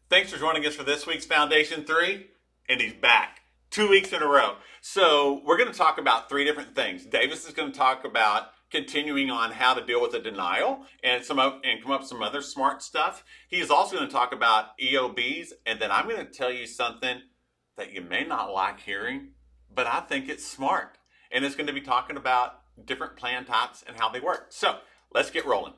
Thanks for joining us for this week's Foundation 3, and he's back 2 weeks in a row. So we're going to talk about three different things. Davis is going to talk about continuing on how to deal with a denial and come up with some other smart stuff. He is also going to talk about EOBs, and then I'm going to tell you something that you may not like hearing, but I think it's smart. And it's going to be talking about different plan types and how they work. So let's get rolling.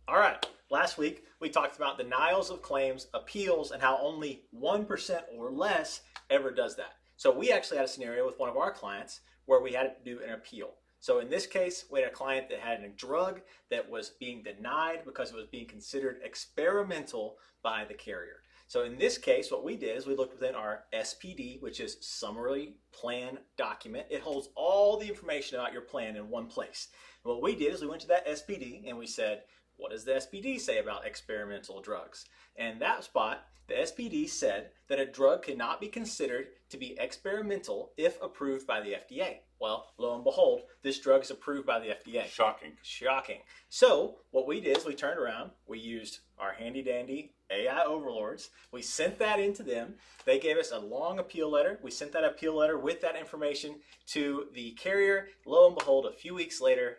All right, last week we talked about denials of claims, appeals, and how only 1% or less ever does that. So we actually had a scenario with one of our clients where we had to do an appeal. So in this case, we had a client that had a drug that was being denied because it was being considered experimental by the carrier. So in this case, what we did is we looked within our SPD, which is Summary Plan Document. It holds all the information about your plan in one place. And what we did is we went to that SPD and we said, what does the SPD say about experimental drugs? And that spot, the SPD said that a drug cannot be considered to be experimental if approved by the FDA. Well, lo and behold, this drug is approved by the FDA. Shocking. Shocking. So what we did is we turned around, we used our handy dandy AI overlords, we sent that into them. They gave us a long appeal letter. We sent that appeal letter with that information to the carrier. Lo and behold, a few weeks later,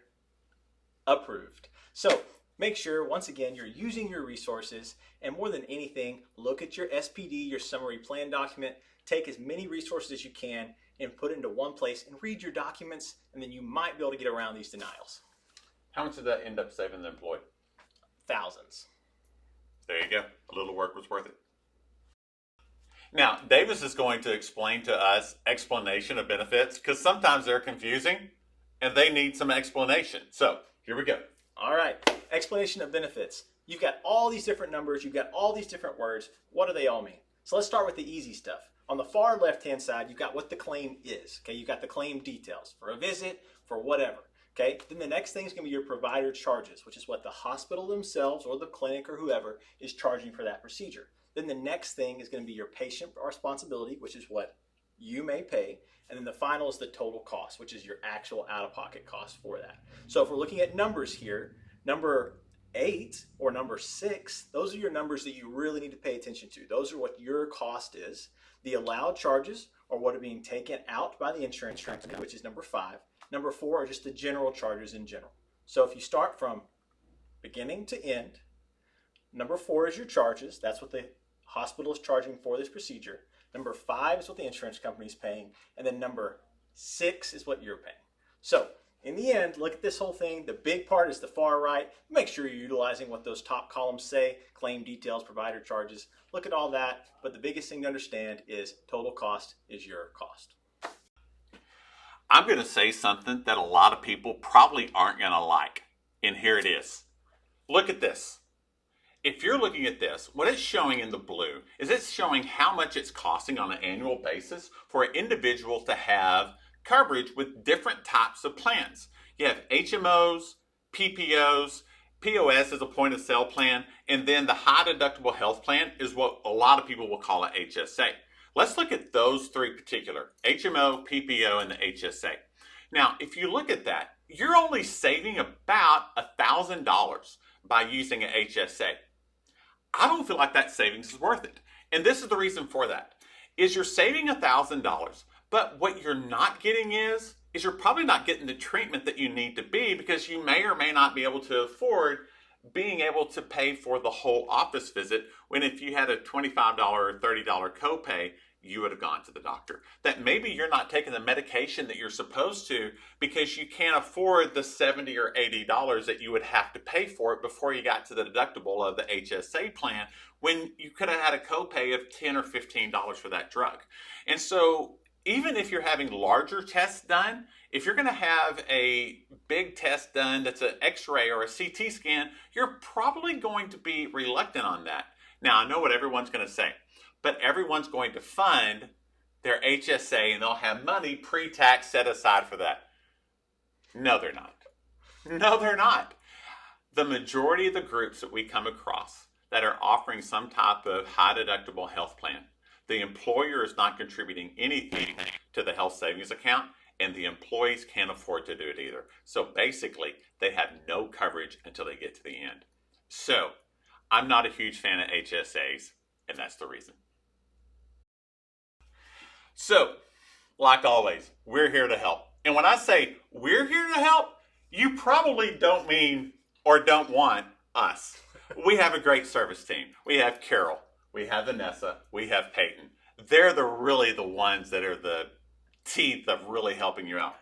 approved. So make sure, once again, you're using your resources, and more than anything, look at your SPD, your summary plan document, take as many resources as you can and put it into one place and read your documents, and then you might be able to get around these denials. How much did that end up saving the employee? Thousands. There you go. A little work was worth it. Now, Davis is going to explain to us explanation of benefits because sometimes they're confusing and they need some explanation. So here we go. All right, explanation of benefits. You've got all these different numbers, you've got all these different words. What do they all mean? So let's start with the easy stuff. On the far left-hand side, you've got what the claim is. Okay, you've got the claim details for a visit, for whatever. Okay, then the next thing is going to be your provider charges, which is what the hospital themselves or the clinic or whoever is charging for that procedure. Then the next thing is going to be your patient responsibility, which is what you may pay. And then the final is the total cost, which is your actual out-of-pocket cost for that. So if we're looking at numbers here, number 8 or number 6, those are your numbers that you really need to pay attention to. Those are what your cost is. The allowed charges are what are being taken out by the insurance company, which is number 5. Number 4 are just the general charges in general. So if you start from beginning to end, number 4 is your charges. That's what the hospital is charging for this procedure. Number 5 is what the insurance company is paying. And then number 6 is what you're paying. So in the end, look at this whole thing. The big part is the far right. Make sure you're utilizing what those top columns say, claim details, provider charges. Look at all that. But the biggest thing to understand is total cost is your cost. I'm going to say something that a lot of people probably aren't going to like. And here it is. Look at this. If you're looking at this, what it's showing in the blue is it's showing how much it's costing on an annual basis for an individual to have coverage with different types of plans. You have HMOs, PPOs, POS is a point of sale plan, and then the high deductible health plan is what a lot of people will call an HSA. Let's look at those three particular, HMO, PPO, and the HSA. Now, if you look at that, you're only saving about $1,000 by using an HSA. I don't feel like that savings is worth it. And this is the reason for that, is you're saving $1,000, but what you're not getting is you're probably not getting the treatment that you need to be because you may or may not be able to afford being able to pay for the whole office visit when if you had a $25 or $30 copay, you would have gone to the doctor. That maybe you're not taking the medication that you're supposed to because you can't afford the $70 or $80 that you would have to pay for it before you got to the deductible of the HSA plan when you could have had a copay of $10 or $15 for that drug. And so even if you're having larger tests done, if you're going to have a big test done that's an x-ray or a CT scan, you're probably going to be reluctant on that. Now, I know what everyone's going to say, but everyone's going to fund their HSA and they'll have money pre-tax set aside for that. No, they're not. No, they're not. The majority of the groups that we come across that are offering some type of high deductible health plan, the employer is not contributing anything to the health savings account, and the employees can't afford to do it either. So basically, they have no coverage until they get to the end. So I'm not a huge fan of HSAs. And that's the reason. So, like always, we're here to help. And when I say we're here to help, you probably don't mean or don't want us. We have a great service team. We have Carol, we have Vanessa, we have Peyton. They're really the ones that are the teeth of really helping you out.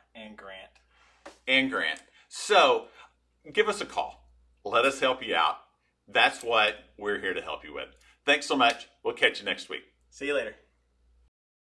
And Grant. So, give us a call. Let us help you out. That's what we're here to help you with. Thanks so much. We'll catch you next week. See you later.